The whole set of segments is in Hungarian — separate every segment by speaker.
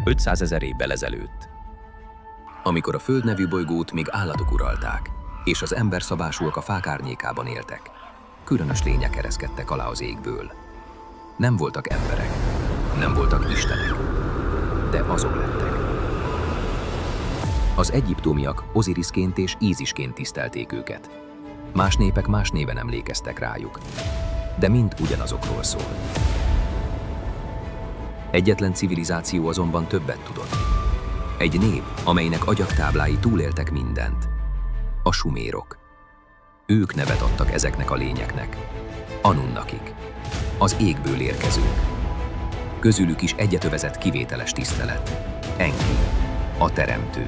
Speaker 1: 500 000 évvel ezelőtt. Amikor a Föld nevű bolygót még állatok uralták, és az emberszabásúak a fák árnyékában éltek, különös lények ereszkedtek alá az égből. Nem voltak emberek, nem voltak istenek, de azok lettek. Az egyiptomiak Oziriszként és Ízisként tisztelték őket. Más népek más néven emlékeztek rájuk, de mind ugyanazokról szól. Egyetlen civilizáció azonban többet tudott. Egy nép, amelynek agyagtáblái túléltek mindent. A sumérok. Ők nevet adtak ezeknek a lényeknek. Anunnakik. Az égből érkezők. Közülük is egyet övezett kivételes tisztelet. Enki. A teremtő.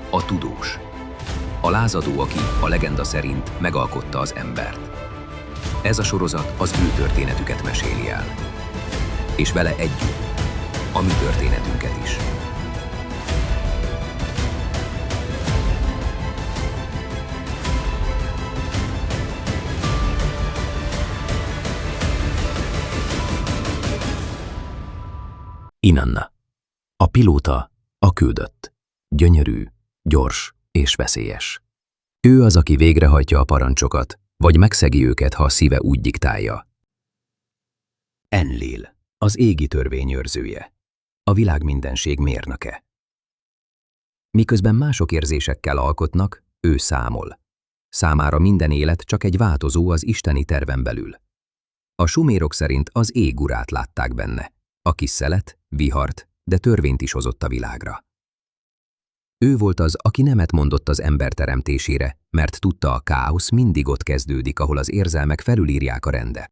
Speaker 1: A tudós. A lázadó, aki a legenda szerint megalkotta az embert. Ez a sorozat az ő történetüket meséli el. És vele együtt a mi történetünket is. Inanna. A pilóta, a küldött. Gyönyörű, gyors és veszélyes. Ő az, aki végrehajtja a parancsokat, vagy megszegi őket, ha a szíve úgy diktálja. Enlil, az égi törvényőrzője. A világ mindenség mérnöke. Miközben mások érzésekkel alkotnak, ő számol. Számára minden élet csak egy változó az isteni terven belül. A sumérok szerint az ég urát látták benne, aki szelet, vihart, de törvényt is hozott a világra. Ő volt az, aki nemet mondott az ember teremtésére, mert tudta, a káosz mindig ott kezdődik, ahol az érzelmek felülírják a rendet.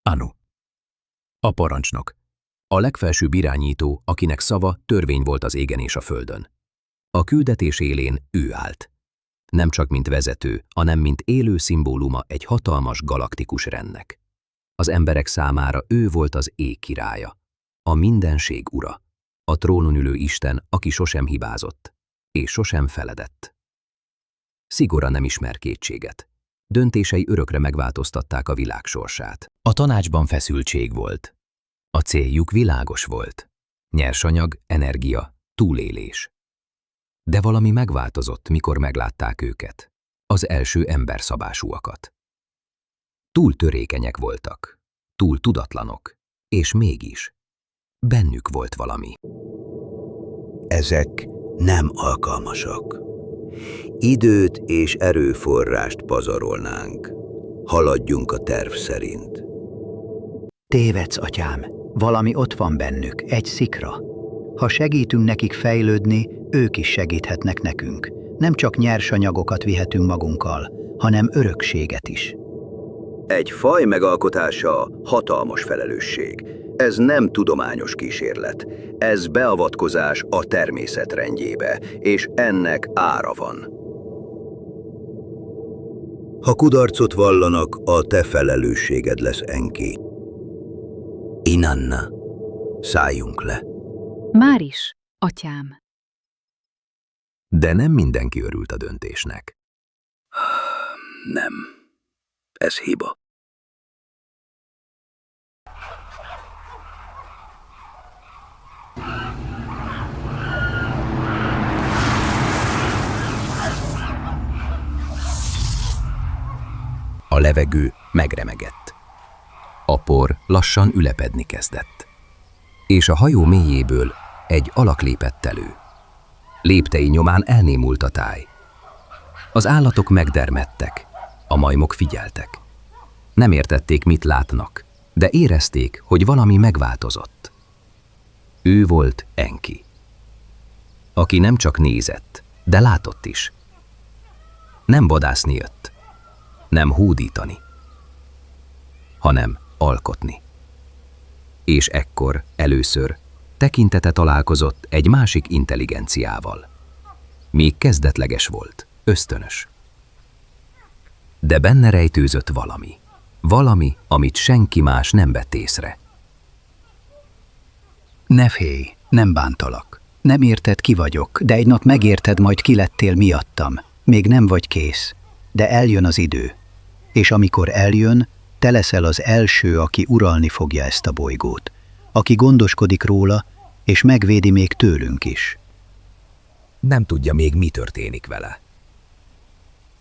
Speaker 1: Anu. A parancsnok. A legfelsőbb irányító, akinek szava törvény volt az égen és a földön. A küldetés élén ő állt. Nem csak mint vezető, hanem mint élő szimbóluma egy hatalmas galaktikus rendnek. Az emberek számára ő volt az ég királya, a mindenség ura, a trónon ülő Isten, aki sosem hibázott, és sosem feledett. Szigora nem ismer kétséget. Döntései örökre megváltoztatták a világ sorsát. A tanácsban feszültség volt. A céljuk világos volt. Nyersanyag, energia, túlélés. De valami megváltozott, mikor meglátták őket, az első emberszabásúakat. Túl törékenyek voltak, túl tudatlanok, és mégis bennük volt valami.
Speaker 2: Ezek nem alkalmasak. Időt és erőforrást pazarolnánk. Haladjunk a terv szerint.
Speaker 3: Tévedsz, atyám, valami ott van bennük, egy szikra. Ha segítünk nekik fejlődni, ők is segíthetnek nekünk. Nem csak nyersanyagokat vihetünk magunkkal, hanem örökséget is.
Speaker 2: Egy faj megalkotása hatalmas felelősség. Ez nem tudományos kísérlet. Ez beavatkozás a természet rendjébe, és ennek ára van. Ha kudarcot vallanak, a te felelősséged lesz, Enki. Inanna, szálljunk le.
Speaker 4: Már is, atyám.
Speaker 1: De nem mindenki örült a döntésnek.
Speaker 2: Nem. Ez hiba.
Speaker 1: A levegő megremegett. A por lassan ülepedni kezdett. És a hajó mélyéből egy alak lépett elő. Léptei nyomán elnémult a táj. Az állatok megdermedtek, a majmok figyeltek. Nem értették, mit látnak, de érezték, hogy valami megváltozott. Ő volt Enki, aki nem csak nézett, de látott is. Nem vadászni jött, nem hódítani, hanem alkotni. És ekkor először tekintete találkozott egy másik intelligenciával. Még kezdetleges volt, ösztönös. De benne rejtőzött valami. Valami, amit senki más nem vett észre.
Speaker 3: Ne félj, nem bántalak. Nem érted, ki vagyok, de egy nap megérted, majd ki lettél miattam. Még nem vagy kész, de eljön az idő. És amikor eljön, te leszel az első, aki uralni fogja ezt a bolygót. Aki gondoskodik róla, és megvédi még tőlünk is.
Speaker 1: Nem tudja még, mi történik vele.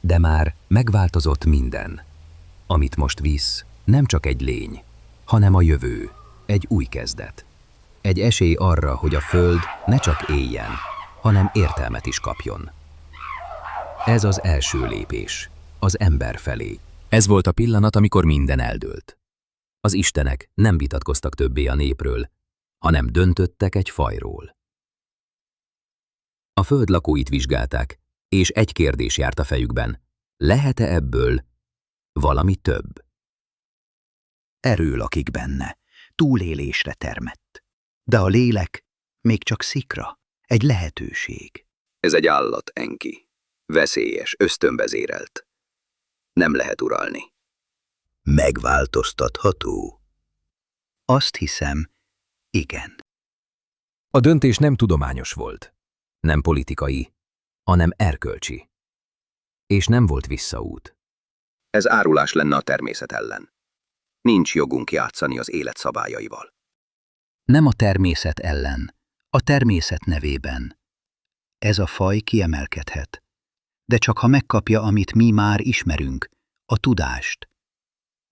Speaker 1: De már megváltozott minden. Amit most visz, nem csak egy lény, hanem a jövő, egy új kezdet. Egy esély arra, hogy a Föld ne csak éljen, hanem értelmet is kapjon. Ez az első lépés, az ember felé. Ez volt a pillanat, amikor minden eldőlt. Az istenek nem vitatkoztak többé a népről, hanem döntöttek egy fajról. A Föld lakóit vizsgálták, és egy kérdés járt a fejükben. Lehet-e ebből valami több?
Speaker 3: Erő lakik benne, túlélésre termett. De a lélek még csak szikra, egy lehetőség.
Speaker 2: Ez egy állat, Enki. Veszélyes, ösztönvezérelt. Nem lehet uralni. Megváltoztatható?
Speaker 3: Azt hiszem, igen.
Speaker 1: A döntés nem tudományos volt, nem politikai, hanem erkölcsi. És nem volt visszaút.
Speaker 2: Ez árulás lenne a természet ellen. Nincs jogunk játszani az élet szabályaival.
Speaker 3: Nem a természet ellen, a természet nevében. Ez a faj kiemelkedhet, de csak ha megkapja, amit mi már ismerünk, a tudást.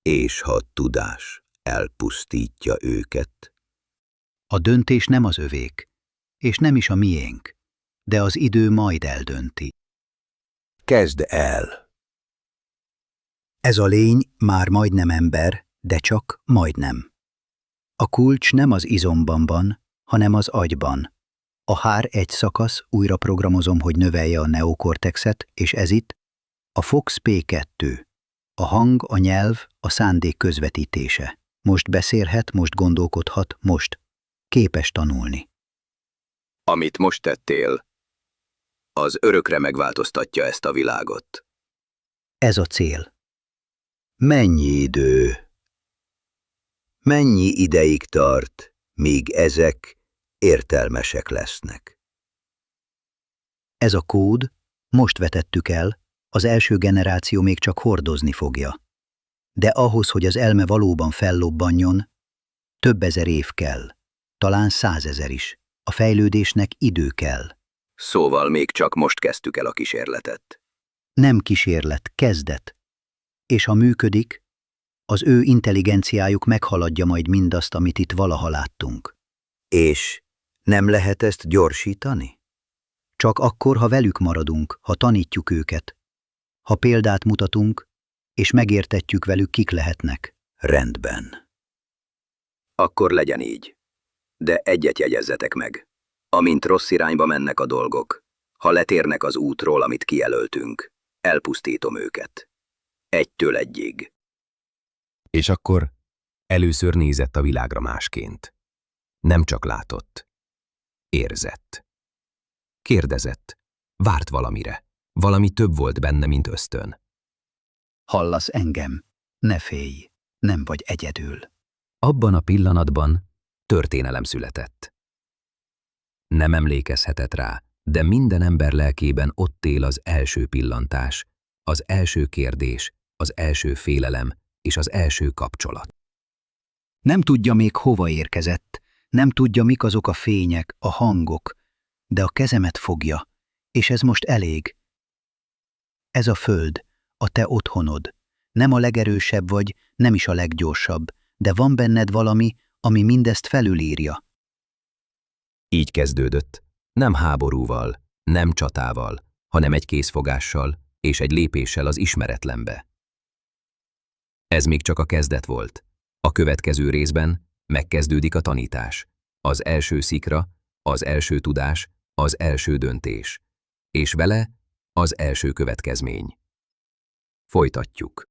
Speaker 2: És ha a tudás elpusztítja őket?
Speaker 3: A döntés nem az övék, és nem is a miénk, de az idő majd eldönti.
Speaker 2: Kezd el!
Speaker 3: Ez a lény már majdnem ember, de csak majdnem. A kulcs nem az izomban van, hanem az agyban. A HR1 szakasz újra programozom, hogy növelje a neokortexet, és ez itt a Fox P2. A hang, a nyelv, a szándék közvetítése. Most beszélhet, most gondolkodhat, most képes tanulni.
Speaker 2: Amit most tettél, az örökre megváltoztatja ezt a világot.
Speaker 3: Ez a cél.
Speaker 2: Mennyi idő? Mennyi ideig tart, míg ezek értelmesek lesznek?
Speaker 3: Ez a kód, most vetettük el, az első generáció még csak hordozni fogja. De ahhoz, hogy az elme valóban fellobbanjon, több ezer év kell, talán 100 000 is. A fejlődésnek idő kell.
Speaker 2: Szóval még csak most kezdtük el a kísérletet.
Speaker 3: Nem kísérlet, kezdet. És ha működik, az ő intelligenciájuk meghaladja majd mindazt, amit itt valaha láttunk.
Speaker 2: És nem lehet ezt gyorsítani?
Speaker 3: Csak akkor, ha velük maradunk, ha tanítjuk őket, ha példát mutatunk, és megértetjük velük, kik lehetnek.
Speaker 2: Rendben. Akkor legyen így. De egyet jegyezzetek meg. Amint rossz irányba mennek a dolgok, ha letérnek az útról, amit kijelöltünk, elpusztítom őket. 1-től 1-ig.
Speaker 1: És akkor először nézett a világra másként. Nem csak látott, érzett. Kérdezett, várt valamire. Valami több volt benne, mint ösztön.
Speaker 3: Hallasz engem? Ne félj, nem vagy egyedül.
Speaker 1: Abban a pillanatban történelem született. Nem emlékezhetett rá, de minden ember lelkében ott él az első pillantás, az első kérdés, az első félelem és az első kapcsolat.
Speaker 3: Nem tudja még hova érkezett, nem tudja, mik azok a fények, a hangok, de a kezemet fogja, és ez most elég. Ez a föld, a te otthonod. Nem a legerősebb vagy, nem is a leggyorsabb, de van benned valami, ami mindezt felülírja.
Speaker 1: Így kezdődött, nem háborúval, nem csatával, hanem egy készfogással és egy lépéssel az ismeretlenbe. Ez még csak a kezdet volt. A következő részben megkezdődik a tanítás. Az első szikra, az első tudás, az első döntés. És vele az első következmény. Folytatjuk.